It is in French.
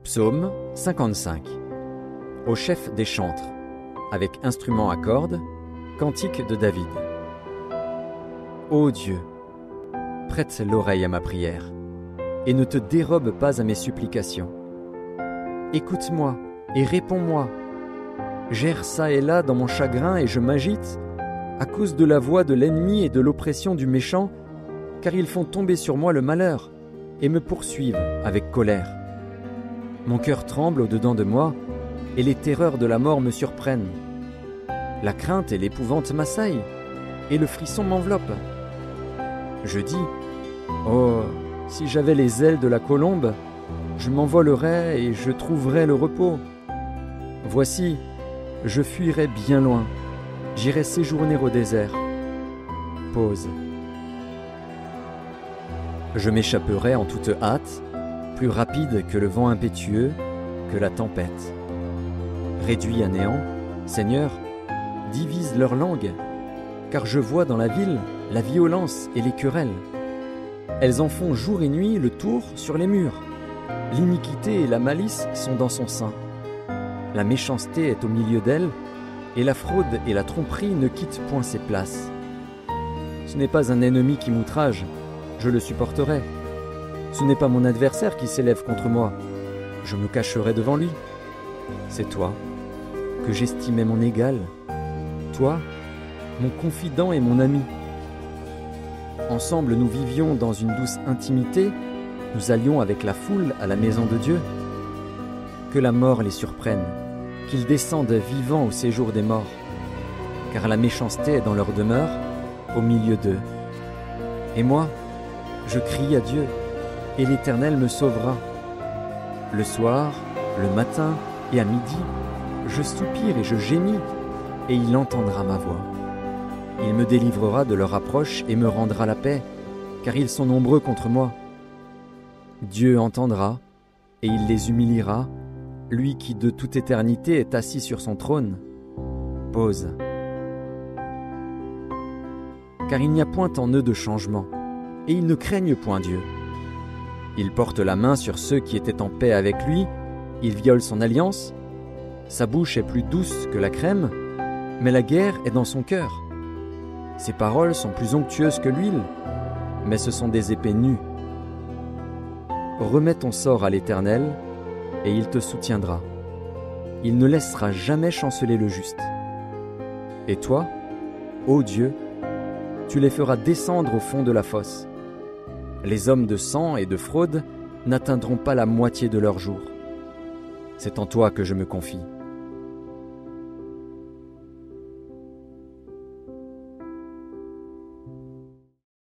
Psaume 55. Au chef des chantres, avec instruments à cordes, cantique de David. Ô Dieu, prête l'oreille à ma prière, et ne te dérobe pas à mes supplications. Écoute-moi et réponds-moi. J'erre çà et là dans mon chagrin et je m'agite à cause de la voix de l'ennemi et de l'oppression du méchant, car ils font tomber sur moi le malheur et me poursuivent avec colère. Mon cœur tremble au-dedans de moi, et les terreurs de la mort me surprennent. La crainte et l'épouvante m'assaillent, et le frisson m'enveloppe. Je dis, oh, si j'avais les ailes de la colombe, je m'envolerais et je trouverais le repos. Voici, je fuirais bien loin, j'irais séjourner au désert. Pause. Je m'échapperais en toute hâte, plus rapide que le vent impétueux, que la tempête. Réduit à néant, Seigneur, divise leur langue, car je vois dans la ville la violence et les querelles. Elles en font jour et nuit le tour sur les murs. L'iniquité et la malice sont dans son sein. La méchanceté est au milieu d'elle, et la fraude et la tromperie ne quittent point ses places. Ce n'est pas un ennemi qui m'outrage, je le supporterai. Ce n'est pas mon adversaire qui s'élève contre moi, je me cacherai devant lui. C'est toi, que j'estimais mon égal, toi, mon confident et mon ami. Ensemble nous vivions dans une douce intimité, nous allions avec la foule à la maison de Dieu. Que la mort les surprenne, qu'ils descendent vivants au séjour des morts, car la méchanceté est dans leur demeure, au milieu d'eux. Et moi, je crie à Dieu, et l'Éternel me sauvera. Le soir, le matin et à midi, je soupire et je gémis, et il entendra ma voix. Il me délivrera de leur approche et me rendra la paix, car ils sont nombreux contre moi. Dieu entendra, et il les humiliera, lui qui de toute éternité est assis sur son trône. Pause. Car il n'y a point en eux de changement, et ils ne craignent point Dieu. Il porte la main sur ceux qui étaient en paix avec lui, il viole son alliance. Sa bouche est plus douce que la crème, mais la guerre est dans son cœur. Ses paroles sont plus onctueuses que l'huile, mais ce sont des épées nues. Remets ton sort à l'Éternel, et il te soutiendra. Il ne laissera jamais chanceler le juste. Et toi, ô Dieu, tu les feras descendre au fond de la fosse. Les hommes de sang et de fraude n'atteindront pas la moitié de leurs jours. C'est en toi que je me confie.